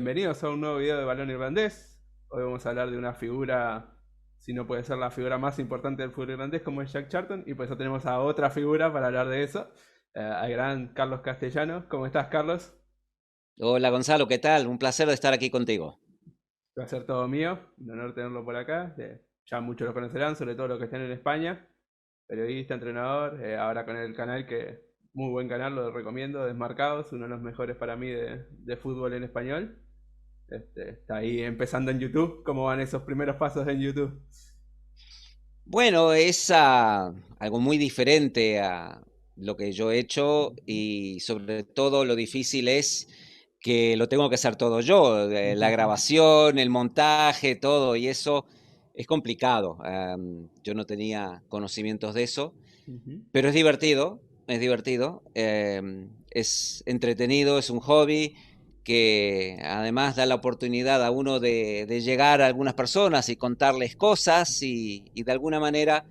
Bienvenidos a un nuevo video de Balón Irlandés. Hoy vamos a hablar de una figura, si no puede ser la figura más importante del fútbol irlandés, como es Jack Charlton, y por eso tenemos a otra figura para hablar de eso, al gran Carlos Castellanos. ¿Cómo estás, Carlos? Hola Gonzalo, ¿qué tal? Un placer de estar aquí contigo. Va a ser todo mío, un honor tenerlo por acá. Ya muchos lo conocerán, sobre todo los que estén en España. Periodista, entrenador, ahora con el canal que, muy buen canal, lo recomiendo, Desmarcados, uno de los mejores para mí de fútbol en español. Está ahí empezando en YouTube. ¿Cómo van esos primeros pasos en YouTube? Bueno, es algo muy diferente a lo que yo he hecho y sobre todo lo difícil es que lo tengo que hacer todo yo, la grabación, el montaje, todo, y eso es complicado. Yo no tenía conocimientos de eso, Ujú. pero es divertido, es entretenido, es un hobby que además da la oportunidad a uno de llegar a algunas personas y contarles cosas y de alguna manera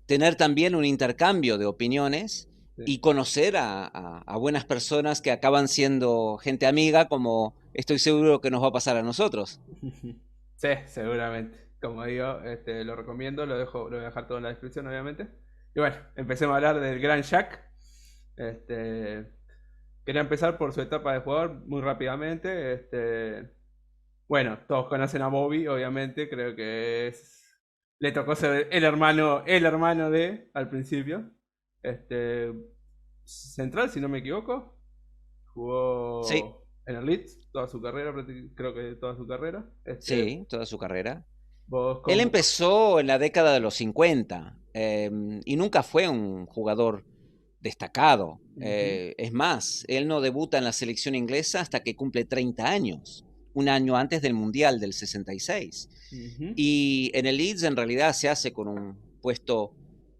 tener también un intercambio de opiniones Sí. y conocer a buenas personas que acaban siendo gente amiga, como estoy seguro que nos va a pasar a nosotros. Sí, seguramente. Como digo, lo recomiendo, lo voy a dejar todo en la descripción, obviamente. Y bueno, empecemos a hablar del gran Jack. Este, Quería empezar por su etapa de jugador muy rápidamente. Bueno, todos conocen a Bobby, obviamente, creo que le tocó ser el hermano de al principio. Este, Central, si no me equivoco. Sí, Jugó en el Leeds toda su carrera, creo que toda su carrera. sí, toda su carrera. Vos Él con... empezó en la década de los 50 y nunca fue un jugador destacado. Ujú, Es más, él no debuta en la selección inglesa hasta que cumple 30 años, un año antes del Mundial del 66. ujú, Y en el Leeds en realidad se hace con un puesto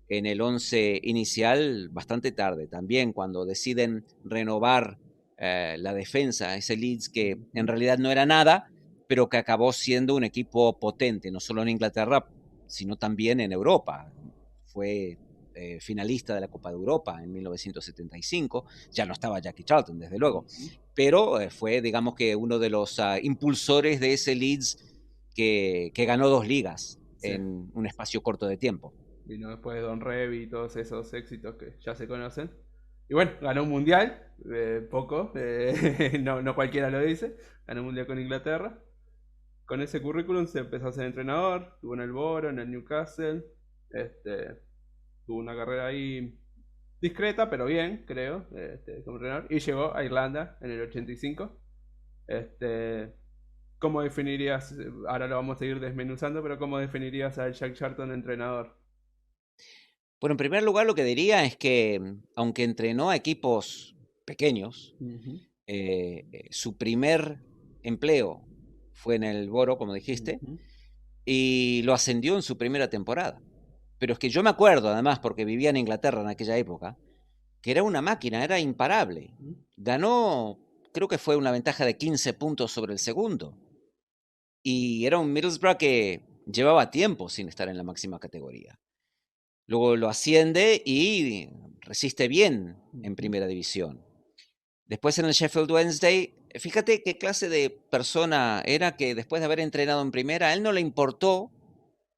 en el 11 inicial bastante tarde, también cuando deciden renovar la defensa, ese Leeds que en ujú. realidad no era nada, pero que acabó siendo un equipo potente, no solo en Inglaterra, sino también en Europa. Fue finalista de la Copa de Europa en 1975, ya no estaba Jackie Charlton, desde luego, Ujú. pero fue, digamos que, uno de los impulsores de ese Leeds que ganó dos ligas Sí. en un espacio corto de tiempo. Vino después de Don Revy y todos esos éxitos que ya se conocen. Y bueno, ganó un mundial, poco, no, no cualquiera lo dice. Ganó un mundial con Inglaterra. Con ese currículum se empezó a ser entrenador, estuvo en el Boro, en el Newcastle. Este, Tuvo una carrera ahí discreta, pero bien, creo, como entrenador. Y llegó a Irlanda en el 85. Este, ¿Cómo definirías, ahora lo vamos a ir desmenuzando, pero cómo definirías al Jack Charlton entrenador? Bueno, en primer lugar, lo que diría es que, aunque entrenó a equipos pequeños, Ujú, su primer empleo fue en el Boro, como dijiste, ujú, y lo ascendió en su primera temporada. Pero es que yo me acuerdo, además, porque vivía en Inglaterra en aquella época, que era una máquina, era imparable. ujú. Ganó, creo que fue una ventaja de 15 puntos sobre el segundo. Y era un Middlesbrough que llevaba tiempo sin estar en la máxima categoría. Luego lo asciende y resiste bien en Ujú. primera división. Después en el Sheffield Wednesday, fíjate qué clase de persona era que después de haber entrenado en primera, a él no le importó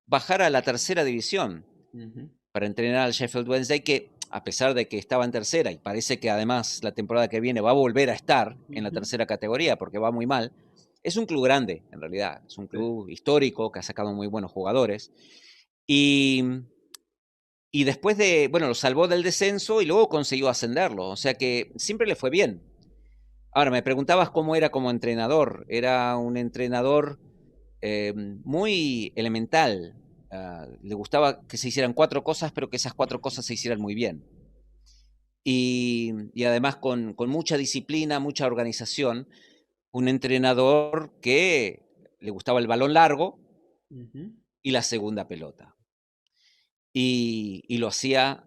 bajar a la tercera división Ujú. para entrenar al Sheffield Wednesday, que a pesar de que estaba en tercera y parece que además la temporada que viene va a volver a estar en la Ujú. tercera categoría porque va muy mal, es un club grande en realidad, es un Sí. club histórico que ha sacado muy buenos jugadores. Y, y después de, bueno, lo salvó del descenso y luego consiguió ascenderlo, o sea que siempre le fue bien. Ahora, me preguntabas cómo era como entrenador. Era un entrenador muy elemental. Le gustaba que se hicieran cuatro cosas, pero que esas cuatro cosas se hicieran muy bien. Y además con mucha disciplina, mucha organización. Un entrenador que le gustaba el balón largo Ujú. y la segunda pelota. Y lo hacía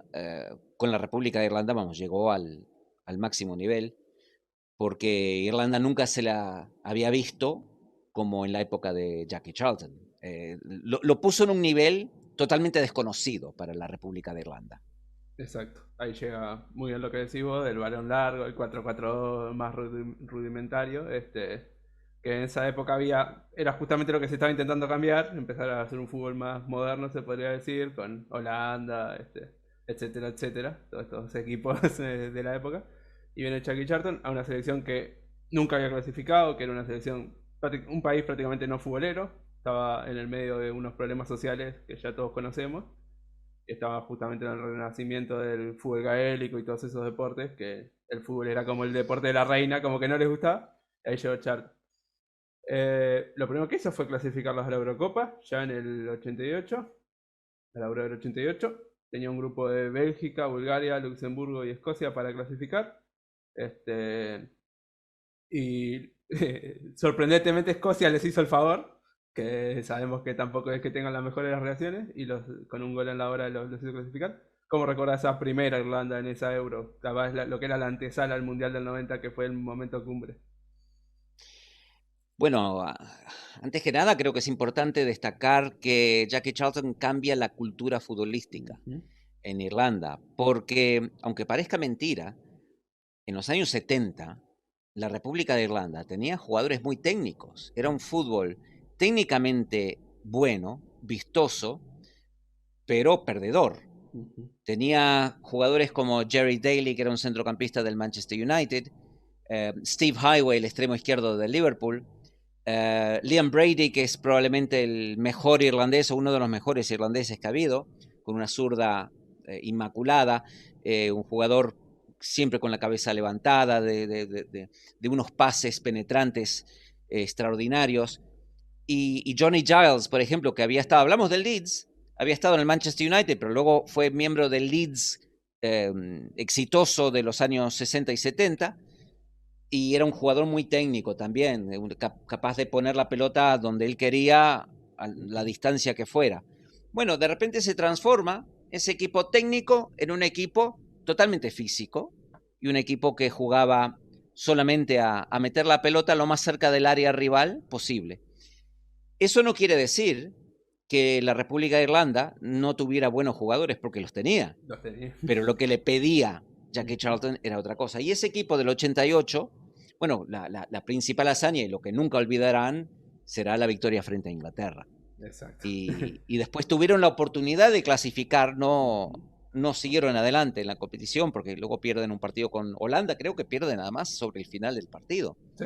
con la República de Irlanda, vamos, llegó al máximo nivel porque Irlanda nunca se la había visto como en la época de Jackie Charlton. Lo puso en un nivel totalmente desconocido para la República de Irlanda. Exacto. Ahí llega muy bien lo que decís vos, del balón largo, el 4-4 más rudimentario. que en esa época era justamente lo que se estaba intentando cambiar, empezar a hacer un fútbol más moderno, se podría decir, con Holanda, etcétera, etcétera, todos estos equipos de la época. Y viene Chucky Charlton a una selección que nunca había clasificado, que era una selección, un país prácticamente no futbolero, estaba en el medio de unos problemas sociales que ya todos conocemos, estaba justamente en el renacimiento del fútbol gaélico y todos esos deportes, que el fútbol era como el deporte de la reina, como que no les gustaba, y ahí llegó Charlton. Lo primero que hizo fue clasificarlos a la Eurocopa, ya en el 88, a la Euro del 88. Tenía un grupo de Bélgica, Bulgaria, Luxemburgo y Escocia para clasificar. Este, y sorprendentemente Escocia les hizo el favor, que sabemos que tampoco es que tengan las mejores relaciones, y con un gol en la hora los hizo clasificar. ¿Cómo recordás esa primera Irlanda en esa Euro? Capaz lo que era la antesala al Mundial del 90, que fue el momento cumbre. Bueno, antes que nada creo que es importante destacar que Jackie Charlton cambia la cultura futbolística en Irlanda, porque aunque parezca mentira, en los años 70 la República de Irlanda tenía jugadores muy técnicos, era un fútbol técnicamente bueno, vistoso, pero perdedor. Tenía jugadores como Jerry Daly, que era un centrocampista del Manchester United, Steve Highway, el extremo izquierdo del Liverpool, Liam Brady, que es probablemente el mejor irlandés o uno de los mejores irlandeses que ha habido, con una zurda inmaculada, un jugador siempre con la cabeza levantada, de unos pases penetrantes extraordinarios. Y Johnny Giles, por ejemplo, que había estado, hablamos del Leeds, había estado en el Manchester United, pero luego fue miembro del Leeds exitoso de los años 60 y 70, y era un jugador muy técnico también, capaz de poner la pelota donde él quería, a la distancia que fuera. Bueno, de repente se transforma ese equipo técnico en un equipo totalmente físico, y un equipo que jugaba solamente a meter la pelota lo más cerca del área rival posible. Eso no quiere decir que la República de Irlanda no tuviera buenos jugadores, porque los tenía. Los tenía. Pero lo que le pedía Jackie Charlton era otra cosa. Y ese equipo del 88, bueno, la principal hazaña y lo que nunca olvidarán será la victoria frente a Inglaterra. Exacto. Y después tuvieron la oportunidad de clasificar, no siguieron adelante en la competición, porque luego pierden un partido con Holanda, creo que pierden nada más sobre el final del partido. Sí.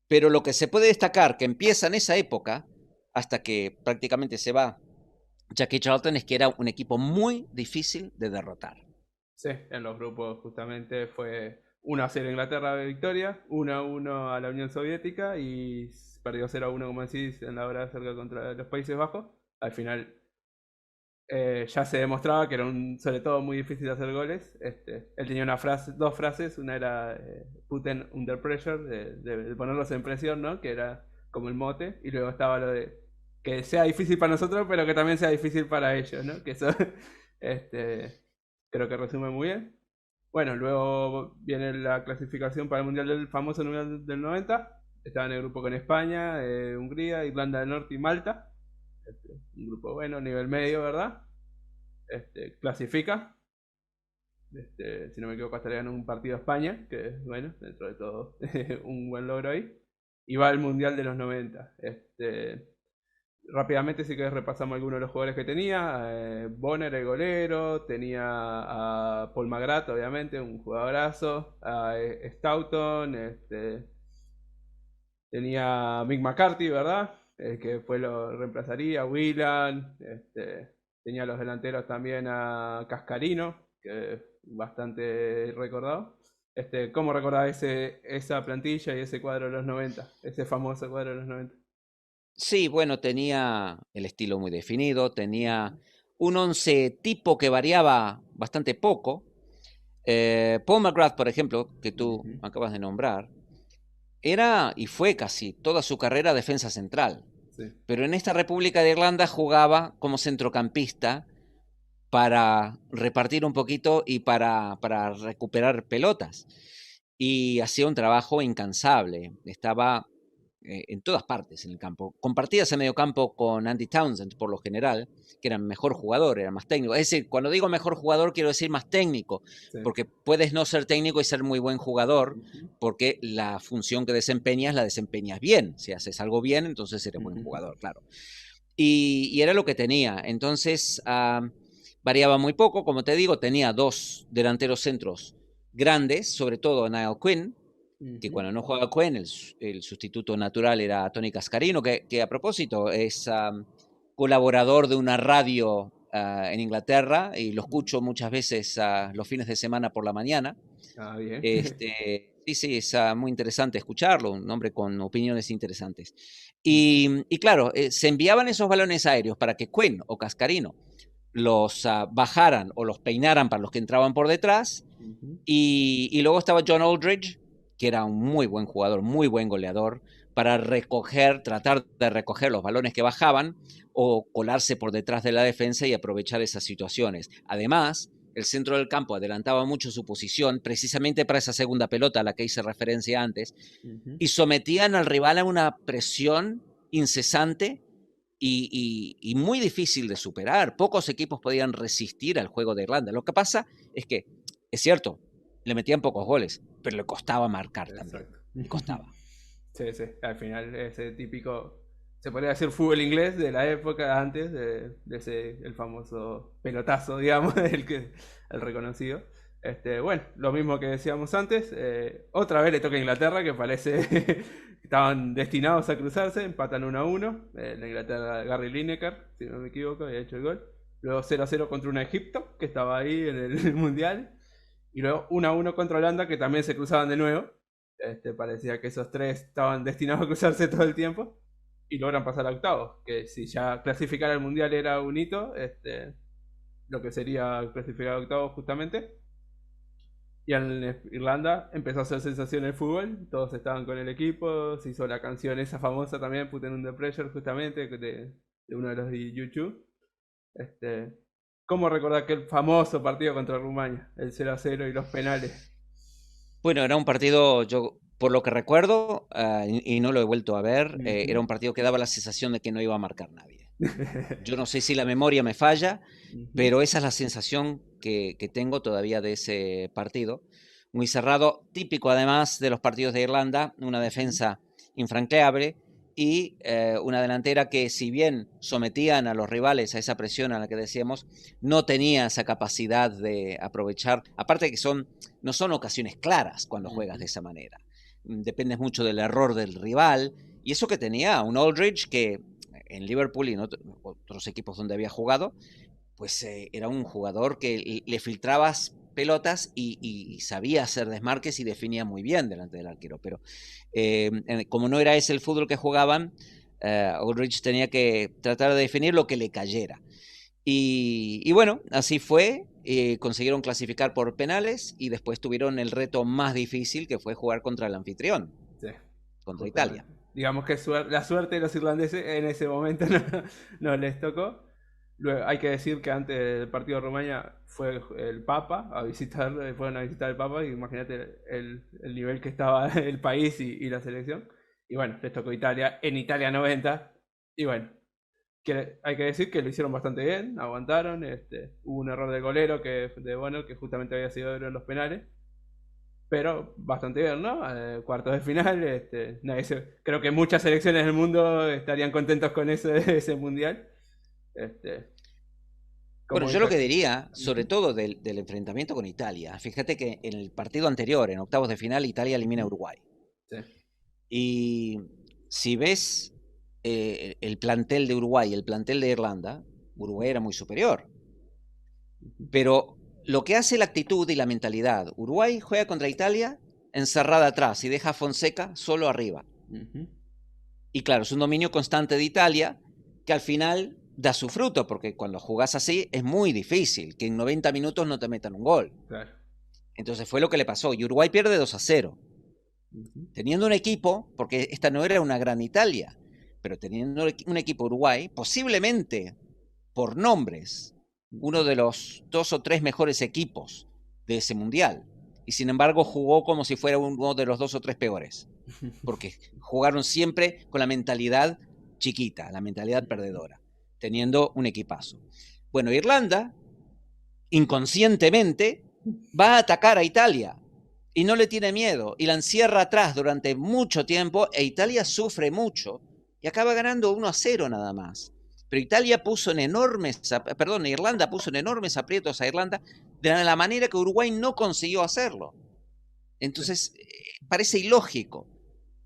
Pero lo que se puede destacar, que empieza en esa época, hasta que prácticamente se va Jackie Charlton, es que era un equipo muy difícil de derrotar. Sí, en los grupos justamente fue 1-0 a Inglaterra de victoria, 1-1 a la Unión Soviética y perdió 0-1, como decís, en la hora cerca contra los Países Bajos. Al final ya se demostraba que era sobre todo muy difícil de hacer goles. Él tenía dos frases, una era put them under pressure, de ponerlos en presión, ¿no? Que era como el mote, y luego estaba lo de que sea difícil para nosotros, pero que también sea difícil para ellos, ¿no? Que eso creo que resume muy bien. Bueno, luego viene la clasificación para el Mundial del famoso Mundial del 90. Estaba en el grupo con España, Hungría, Irlanda del Norte y Malta. Un grupo bueno, nivel medio, ¿verdad? Clasifica. Si no me equivoco, estaría ganando un partido a España, que es, bueno, dentro de todo, un buen logro ahí. Y va al Mundial de los 90. Rápidamente, si querés, repasamos algunos de los jugadores que tenía. Bonner, el golero. Tenía a Paul McGrath, obviamente, un jugadorazo. A Stoughton. Tenía a Mick McCarthy, ¿verdad? Que después lo reemplazaría. Whelan. Tenía a los delanteros también a Cascarino, que es bastante recordado. ¿Cómo recordás esa plantilla y ese cuadro de los 90? Ese famoso cuadro de los 90. Sí, bueno, tenía el estilo muy definido, tenía un once tipo que variaba bastante poco. Paul McGrath, por ejemplo, que tú acabas de nombrar, era y fue casi toda su carrera defensa central. Sí. Pero en esta República de Irlanda jugaba como centrocampista para repartir un poquito y para recuperar pelotas. Y hacía un trabajo incansable. Estaba en todas partes en el campo. Compartía ese medio campo con Andy Townsend por lo general, que era mejor jugador, era más técnico. Es decir, cuando digo mejor jugador quiero decir más técnico, Sí. porque puedes no ser técnico y ser muy buen jugador, Ujú. porque la función que desempeñas la desempeñas bien. Si haces algo bien, entonces eres buen Ujú. jugador, claro. Y era lo que tenía. Entonces, variaba muy poco, como te digo, tenía dos delanteros centros grandes, sobre todo Niall Quinn, que Ujú. cuando no juega Quinn, el sustituto natural era Tony Cascarino, que a propósito es colaborador de una radio en Inglaterra y lo escucho muchas veces los fines de semana por la mañana. Ah, bien. Sí, sí, es muy interesante escucharlo, un hombre con opiniones interesantes. Y claro, se enviaban esos balones aéreos para que Quinn o Cascarino los bajaran o los peinaran para los que entraban por detrás. Ujú. Y luego estaba John Aldridge, que era un muy buen jugador, muy buen goleador, para tratar de recoger los balones que bajaban o colarse por detrás de la defensa y aprovechar esas situaciones. Además, el centro del campo adelantaba mucho su posición, precisamente para esa segunda pelota a la que hice referencia antes, Ujú. y sometían al rival a una presión incesante y muy difícil de superar. Pocos equipos podían resistir al juego de Irlanda. Lo que pasa es que, es cierto, le metían pocos goles, pero le costaba marcar también. Exacto. Le costaba. Sí, sí, al final ese típico, se podría decir fútbol inglés de la época antes de ese, el famoso pelotazo, digamos, el reconocido. Bueno, lo mismo que decíamos antes, otra vez le toca a Inglaterra, que parece que estaban destinados a cruzarse, empatan 1-1, la Inglaterra Gary Lineker, si no me equivoco, había hecho el gol. Luego 0-0 contra un Egipto, que estaba ahí en el Mundial. Y luego 1-1 contra Holanda, que también se cruzaban de nuevo. Parecía que esos tres estaban destinados a cruzarse todo el tiempo. Y logran pasar a octavos. Que si ya clasificar al mundial era un hito, lo que sería clasificar a octavos justamente. Y en Irlanda empezó a hacer sensación el fútbol. Todos estaban con el equipo. Se hizo la canción esa famosa también, Put in the Pressure, justamente, de uno de los de YouTube. Este, ¿Cómo recordar aquel famoso partido contra Rumania? El 0-0 y los penales. Bueno, era un partido, yo por lo que recuerdo, y no lo he vuelto a ver, era Ujú. un partido que daba la sensación de que no iba a marcar nadie. Yo no sé si la memoria me falla, Ujú. pero esa es la sensación que tengo todavía de ese partido. Muy cerrado, típico además de los partidos de Irlanda, una Ujú. defensa infranqueable y una delantera que si bien sometían a los rivales a esa presión a la que decíamos, no tenía esa capacidad de aprovechar, aparte que no son ocasiones claras cuando juegas de Ujú. esa manera. Dependes mucho del error del rival y eso que tenía un Aldridge que en Liverpool y en otros equipos donde había jugado, pues era un jugador que le filtrabas pelotas y sabía hacer desmarques y definía muy bien delante del arquero. Pero como no era ese el fútbol que jugaban, Ulrich tenía que tratar de definir lo que le cayera. Y bueno, así fue. Consiguieron clasificar por penales y después tuvieron el reto más difícil que fue jugar contra el anfitrión, Sí, contra Italia. justamente. Digamos que la suerte de los irlandeses en ese momento no les tocó. Luego, hay que decir que antes del partido de Rumania fue el Papa a visitar, fueron a visitar el Papa, y imagínate el nivel que estaba el país y la selección. Y bueno, les tocó Italia, en Italia 90. Y bueno, hay que decir que lo hicieron bastante bien, aguantaron. Hubo un error del golero de Bonner, que justamente había sido en los penales. Pero bastante bien, ¿no? Cuartos de final. Creo que muchas selecciones del mundo estarían contentos con ese mundial. Este, Bueno, como yo lo esta. que diría, sobre Ujú. todo del enfrentamiento con Italia, fíjate que en el partido anterior, en octavos de final, Italia elimina a Ujú. Uruguay. Sí. Y si ves el plantel de Uruguay y el plantel de Irlanda, Uruguay era muy superior. Ujú. Pero lo que hace la actitud y la mentalidad, Uruguay juega contra Italia encerrada atrás y deja a Fonseca solo arriba. Ujú. Y claro, es un dominio constante de Italia que al final da su fruto, porque cuando jugás así es muy difícil que en 90 minutos no te metan un gol. Claro. Entonces fue lo que le pasó. Y Uruguay pierde 2-0. Ujú. Teniendo un equipo, porque esta no era una gran Italia, pero teniendo un equipo Uruguay, posiblemente por nombres, uno Ujú. de los 2 o 3 mejores equipos de ese mundial. y sin embargo jugó como si fuera uno de los 2 o 3 peores, porque jugaron siempre con la mentalidad chiquita, la mentalidad perdedora, teniendo un equipazo. Bueno, Irlanda, inconscientemente, va a atacar a Italia y no le tiene miedo y la encierra atrás durante mucho tiempo e Italia sufre mucho y acaba ganando 1-0 nada más. Pero Irlanda puso en enormes aprietos a Irlanda de la manera que Uruguay no consiguió hacerlo. Entonces, parece ilógico,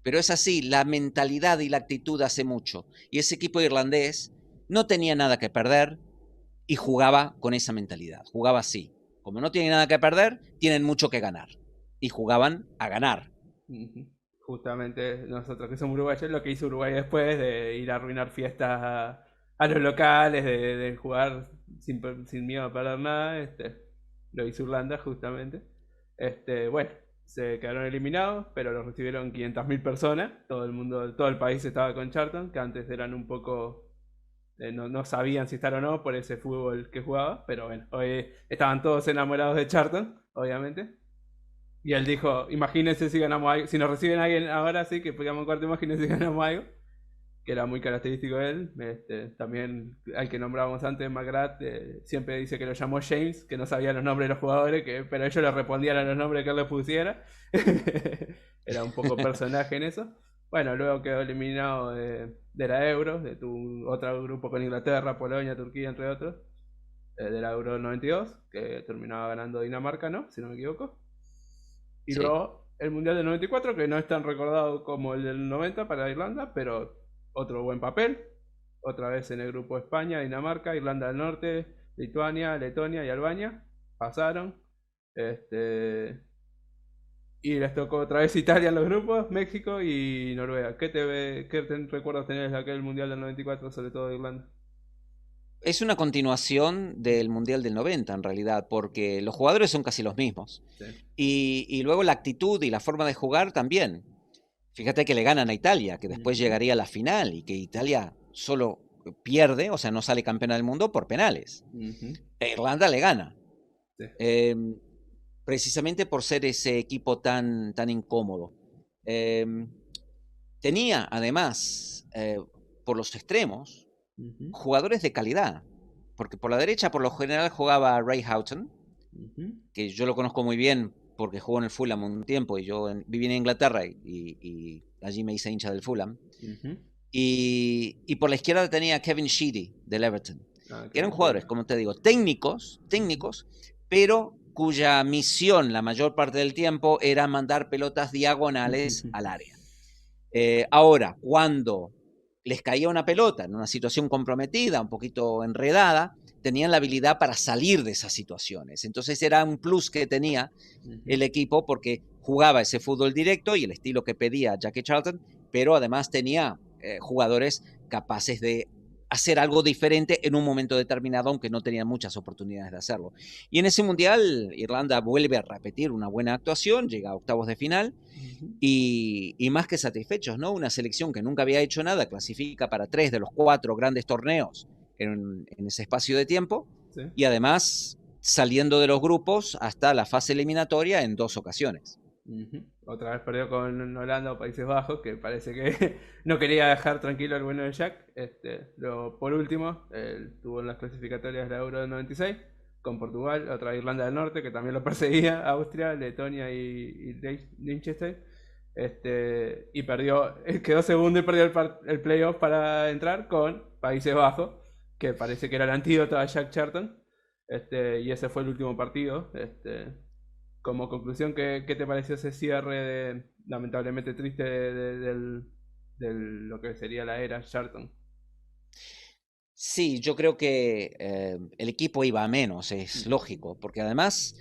pero es así, la mentalidad y la actitud hace mucho. Y ese equipo irlandés no tenía nada que perder y jugaba con esa mentalidad, jugaba así. Como no tienen nada que perder, tienen mucho que ganar. Y jugaban a ganar. Justamente nosotros que somos uruguayos, lo que hizo Uruguay después de ir a arruinar fiestas a los locales, de jugar sin miedo a perder nada, lo hizo Irlanda justamente. Bueno, se quedaron eliminados, pero lo recibieron 500.000 personas. Todo el mundo, todo el país estaba con Charlton, que antes eran un poco no sabían si estar o no por ese fútbol que jugaba, pero bueno, hoy estaban todos enamorados de Charlton, obviamente. Y él dijo, imagínense si ganamos algo, si nos reciben alguien ahora sí que pegamos un cuarto, imagínense si ganamos algo, que era muy característico de él. También al que nombrábamos antes, McGrath, siempre dice que lo llamó James, que no sabía los nombres de los jugadores, pero ellos le respondían a los nombres que él les pusiera. Era un poco personaje en eso. Bueno, luego quedó eliminado de la Euro, de tu otro grupo con Inglaterra, Polonia, Turquía, entre otros, de la Euro 92, que terminaba ganando Dinamarca, ¿no? Si no me equivoco. Y Sí. luego el Mundial del 94, que no es tan recordado como el del 90 para Irlanda, pero otro buen papel. Otra vez en el grupo España, Dinamarca, Irlanda del Norte, Lituania, Letonia y Albania. Pasaron. Y les tocó otra vez Italia en los grupos, México y Noruega. ¿Qué recuerdos tenés de aquel Mundial del 94, sobre todo de Irlanda? Es una continuación del Mundial del 90 en realidad, porque los jugadores son casi los mismos. Sí. Y luego la actitud y la forma de jugar también. Fíjate que le ganan a Italia, que después llegaría a la final y que Italia solo pierde, o sea, no sale campeona del mundo por penales. Irlanda le gana. Sí. Precisamente por ser ese equipo tan incómodo. Tenía además, por los extremos, jugadores de calidad, porque por la derecha por lo general jugaba Ray Houghton, que yo lo conozco muy bien porque jugó en el Fulham un tiempo y yo viví en Inglaterra y allí me hice hincha del Fulham. Y por la izquierda tenía a Kevin Sheedy del Everton. Eran jugadores, como te digo, técnicos, pero cuya misión la mayor parte del tiempo era mandar pelotas diagonales al área. Ahora, cuando les caía una pelota en una situación comprometida, un poquito enredada, tenían la habilidad para salir de esas situaciones. Entonces era un plus que tenía el equipo porque jugaba ese fútbol directo y el estilo que pedía Jackie Charlton, pero además tenía jugadores capaces de hacer algo diferente en un momento determinado, aunque no tenían muchas oportunidades de hacerlo. Y en ese Mundial, Irlanda vuelve a repetir una buena actuación, llega a octavos de final, y más que satisfechos, ¿no? Una selección que nunca había hecho nada, clasifica para 3 de los 4 grandes torneos en ese espacio de tiempo, ¿Sí? Y además saliendo de los grupos hasta la fase eliminatoria en 2 ocasiones. Otra vez perdió con Holanda o Países Bajos, que parece que no quería dejar tranquilo al bueno de Jack. Luego, por último, tuvo en las clasificatorias de la Euro del 96 con Portugal, otra Irlanda del Norte, que también lo perseguía, Austria, Letonia y Liechtenstein. Y quedó segundo y perdió el playoff para entrar con Países Bajos, que parece que era el antídoto a Jack Charlton. Y ese fue el último partido. Como conclusión, ¿qué te pareció ese cierre lamentablemente triste de lo que sería la era Charlton? Sí, yo creo que el equipo iba a menos, es lógico, porque además,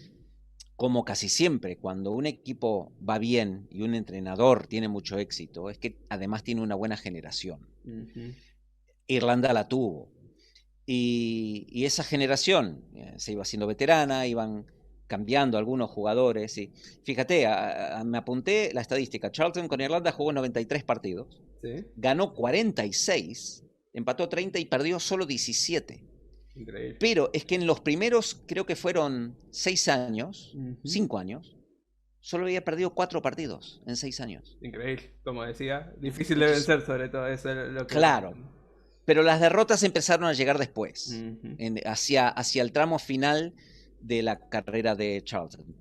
como casi siempre, cuando un equipo va bien y un entrenador tiene mucho éxito, es que además tiene una buena generación. Irlanda la tuvo. Y esa generación se iba haciendo veterana, iban cambiando algunos jugadores. Y fíjate, me apunté la estadística. Charlton con Irlanda jugó 93 partidos, ¿Sí? ganó 46, empató 30 y perdió solo 17. Increíble. Pero es que en los primeros, creo que fueron 6 años, 5 años, solo había perdido 4 partidos en 6 años. Increíble, como decía, difícil de Entonces, vencer sobre todo, eso es lo que... claro, pero las derrotas empezaron a llegar después, Ujú. hacia el tramo final de la carrera de Charlton,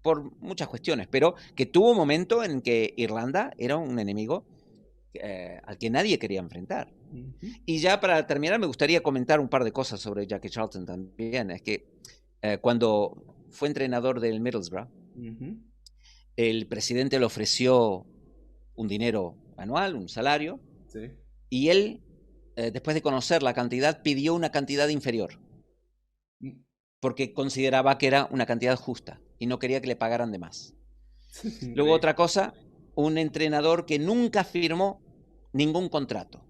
por muchas cuestiones, pero que tuvo un momento en que Irlanda era un enemigo al que nadie quería enfrentar. Ujú. Y ya para terminar, me gustaría comentar un par de cosas sobre Jackie Charlton también. Es que cuando fue entrenador del Middlesbrough, Ujú. el presidente le ofreció un dinero anual, un salario, Sí. y él, después de conocer la cantidad, pidió una cantidad inferior, Mm. porque consideraba que era una cantidad justa y no quería que le pagaran de más. Luego Increíble. otra cosa, un entrenador que nunca firmó ningún contrato,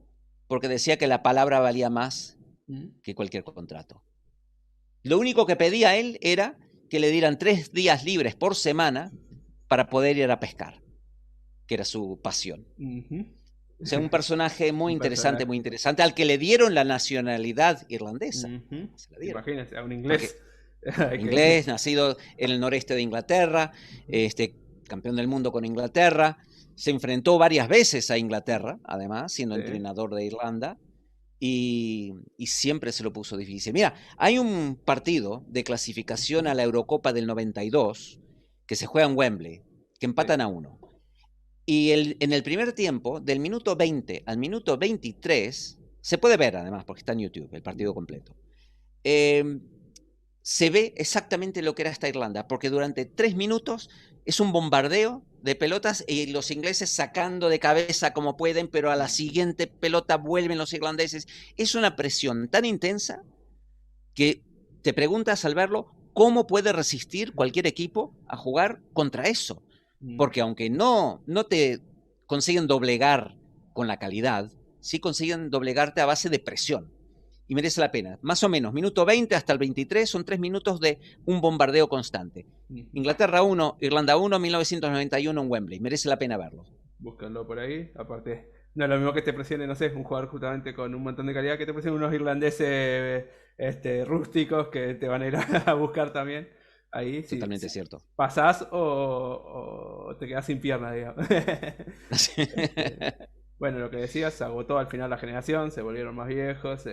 porque decía que la palabra valía más Mm. que cualquier contrato. Lo único que pedía él era que le dieran 3 días libres por semana para poder ir a pescar, que era su pasión. Ujú. O sea, un personaje Un muy personaje. interesante, al que le dieron la nacionalidad irlandesa. Ujú. Se la dieron. Imagínense, a un Porque inglés. Hay que inglés, decir. nacido en el noreste de Inglaterra, campeón del mundo con Inglaterra, se enfrentó varias veces a Inglaterra, además, siendo Sí. entrenador de Irlanda, y siempre se lo puso difícil. Mira, hay un partido de clasificación a la Eurocopa del 92 que se juega en Wembley, que Sí. empatan a 1. Y en el primer tiempo, del minuto 20 al minuto 23, se puede ver además, porque está en YouTube, el partido completo. Eh, Se ve exactamente lo que era esta Irlanda, porque durante 3 minutos es un bombardeo de pelotas y los ingleses sacando de cabeza como pueden, pero a la siguiente pelota vuelven los irlandeses. Es una presión tan intensa que te preguntas al verlo cómo puede resistir cualquier equipo a jugar contra eso. Mm. Porque aunque no te consiguen doblegar con la calidad, sí consiguen doblegarte a base de presión. Y merece la pena. Más o menos, minuto 20 hasta el 23 son 3 minutos de un bombardeo constante. Ujú. Inglaterra 1, Irlanda 1, 1991 en Wembley. Merece la pena verlo. Búscalo por ahí. Aparte, no es lo mismo que te presione, no sé, un jugador justamente con un montón de calidad, que te presione unos irlandeses rústicos que te van a ir a buscar también. Ahí sí, Totalmente sí. cierto. Pasás o te quedás sin piernas, digamos. Este, bueno, lo que decías, se agotó al final la generación, se volvieron más viejos.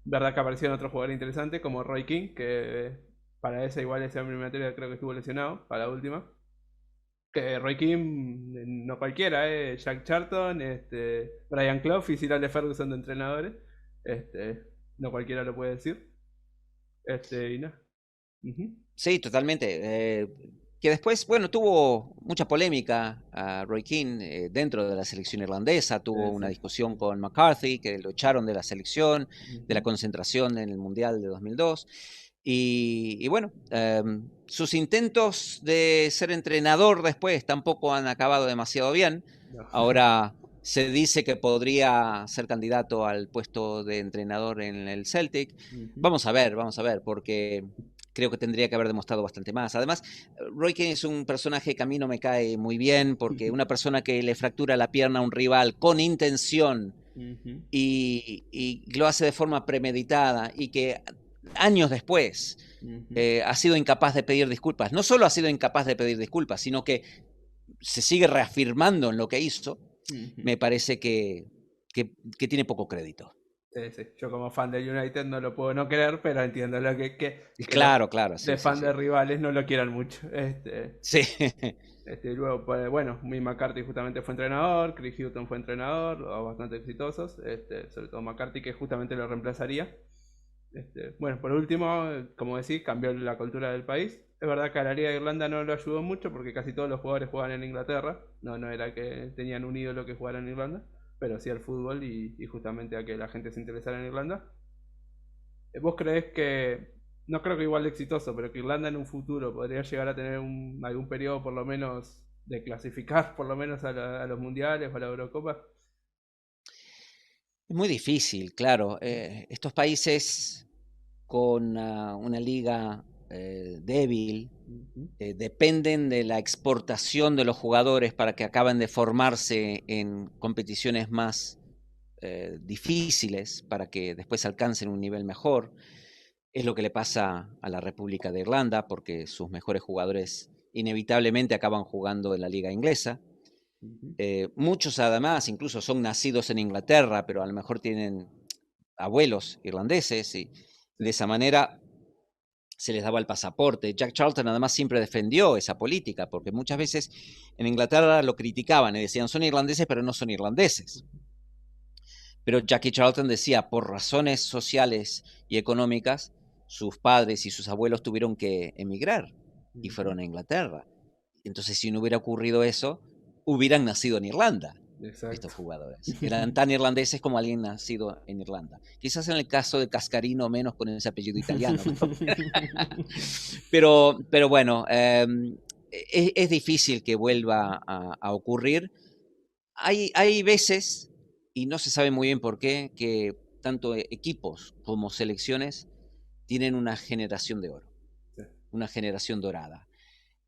Verdad que aparecieron otros jugadores interesantes como Roy King, que para esa igual esa eliminatoria creo que estuvo lesionado, para la última. Que Roy Keane, no cualquiera, Jack Charlton, Brian Clough y Sir Alex Ferguson de entrenadores. Este, no cualquiera lo puede decir. Y no. Ujú. Sí, totalmente. Que después, bueno, tuvo mucha polémica a Roy Keane dentro de la selección irlandesa, tuvo Sí. una discusión con McCarthy, que lo echaron de la selección, de la Ujú. concentración en el Mundial de 2002. Y bueno, sus intentos de ser entrenador después tampoco han acabado demasiado bien. No. Ahora se dice que podría ser candidato al puesto de entrenador en el Celtic. Ujú. Vamos a ver, porque creo que tendría que haber demostrado bastante más. Además, Roy Keane es un personaje que a mí no me cae muy bien, porque una persona que le fractura la pierna a un rival con intención Ujú. y lo hace de forma premeditada y que años después Ujú. ha sido incapaz de pedir disculpas. No solo ha sido incapaz de pedir disculpas, sino que se sigue reafirmando en lo que hizo, Ujú. me parece que tiene poco crédito. Sí, sí. Yo como fan del United no lo puedo no querer, pero entiendo lo que los Claro, claro, de sí, sí, fan de sí. rivales no lo quieran mucho. Sí, Luego, pues, bueno, Mick McCarthy justamente fue entrenador, Chris Hughton fue entrenador, bastante exitosos, sobre todo McCarthy que justamente lo reemplazaría. Bueno, por último, como decís, cambió la cultura del país. Es verdad que a la Liga de Irlanda no lo ayudó mucho porque casi todos los jugadores jugaban en Inglaterra, no era que tenían un ídolo que jugara en Irlanda, pero sí al fútbol y justamente a que la gente se interesara en Irlanda. ¿Vos creés que, no creo que igual de exitoso, pero que Irlanda en un futuro podría llegar a tener algún periodo por lo menos de clasificar por lo menos a los mundiales o a la Eurocopa? es muy difícil, claro. Estos países con una liga débil Ujú. dependen de la exportación de los jugadores para que acaben de formarse en competiciones más difíciles, para que después alcancen un nivel mejor. Es lo que le pasa a la República de Irlanda, porque sus mejores jugadores inevitablemente acaban jugando en la liga inglesa. Muchos además incluso son nacidos en Inglaterra, pero a lo mejor tienen abuelos irlandeses y de esa manera se les daba el pasaporte. Jack Charlton además siempre defendió esa política, porque muchas veces en Inglaterra lo criticaban y decían son irlandeses pero no son irlandeses. Pero Jackie Charlton decía, por razones sociales y económicas, sus padres y sus abuelos tuvieron que emigrar y fueron a Inglaterra. Entonces, si no hubiera ocurrido eso, hubieran nacido en Irlanda. Exacto. Estos jugadores. Eran tan irlandeses como alguien nacido en Irlanda. Quizás en el caso de Cascarino menos con ese apellido italiano. pero bueno, es difícil que vuelva a ocurrir. Hay veces, y no se sabe muy bien por qué, que tanto equipos como selecciones tienen una generación de oro, una generación dorada.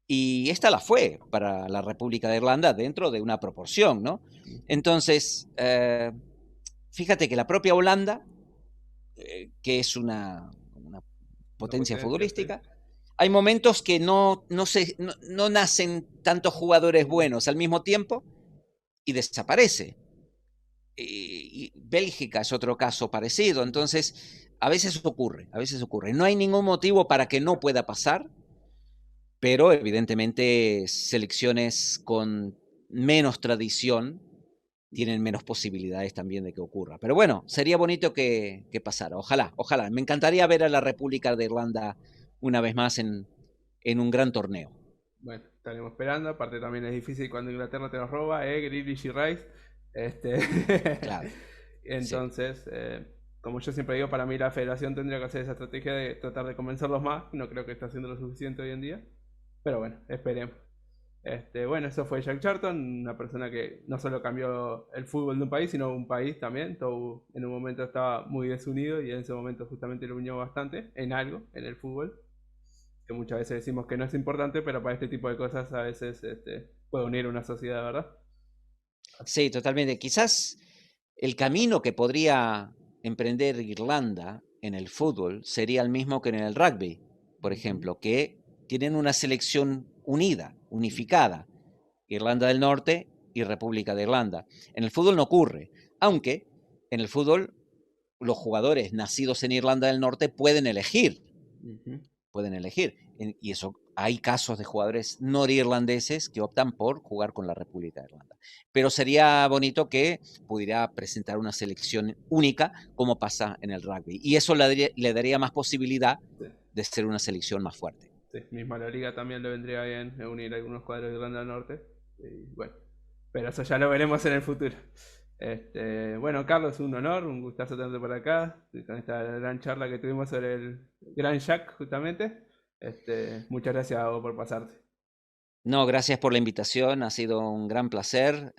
Y esta la fue para la República de Irlanda dentro de una proporción, ¿no? Entonces, fíjate que la propia Holanda, que es una potencia futbolística, sí, hay momentos que no nacen tantos jugadores buenos al mismo tiempo y desaparece. Y Bélgica es otro caso parecido. Entonces, a veces ocurre. No hay ningún motivo para que no pueda pasar, pero evidentemente selecciones con menos tradición tienen menos posibilidades también de que ocurra. Pero bueno, sería bonito que pasara. Ojalá. Me encantaría ver a la República de Irlanda una vez más en un gran torneo. Bueno, estaremos esperando. Aparte también es difícil cuando Inglaterra te los roba, Grealish y Rice. Claro. Entonces, sí. Como yo siempre digo, para mí la federación tendría que hacer esa estrategia de tratar de convencerlos más. No creo que esté haciendo lo suficiente hoy en día. Pero bueno, esperemos. Bueno, eso fue Jack Charlton, una persona que no solo cambió el fútbol de un país, sino un país también. Todo en un momento estaba muy desunido y en ese momento justamente lo unió bastante en algo, en el fútbol. Que muchas veces decimos que no es importante, pero para este tipo de cosas a veces puede unir una sociedad, ¿verdad? Sí, totalmente. Quizás el camino que podría emprender Irlanda en el fútbol sería el mismo que en el rugby, por ejemplo, que tienen una selección unida, unificada, Irlanda del Norte y República de Irlanda. En el fútbol no ocurre, aunque en el fútbol los jugadores nacidos en Irlanda del Norte pueden elegir, y eso hay casos de jugadores norirlandeses que optan por jugar con la República de Irlanda. Pero sería bonito que pudiera presentar una selección única como pasa en el rugby. Y eso le daría más posibilidad de ser una selección más fuerte. Sí, misma la liga también le vendría bien unir algunos cuadros de Irlanda del Norte. Y bueno, pero eso ya lo veremos en el futuro. Bueno, Carlos, un honor, un gustazo tenerte por acá, con esta gran charla que tuvimos sobre el Gran Jack, justamente. Muchas gracias a vos por pasarte. No, gracias por la invitación, ha sido un gran placer.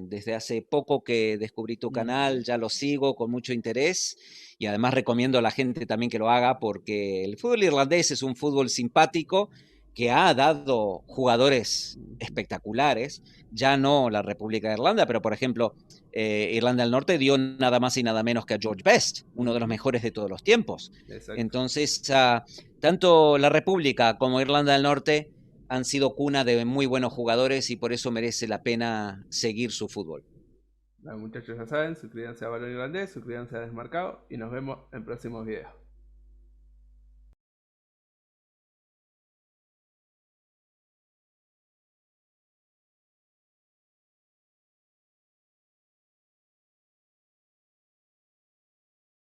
Desde hace poco que descubrí tu canal, ya lo sigo con mucho interés y además recomiendo a la gente también que lo haga porque el fútbol irlandés es un fútbol simpático que ha dado jugadores espectaculares, ya no la República de Irlanda, pero por ejemplo, Irlanda del Norte dio nada más y nada menos que a George Best, uno de los mejores de todos los tiempos. Exacto. Entonces, tanto la República como Irlanda del Norte han sido cuna de muy buenos jugadores y por eso merece la pena seguir su fútbol. Bueno, muchachos ya saben, suscríbanse a Balón Irlandés, suscríbanse a Desmarcado y nos vemos en próximos videos.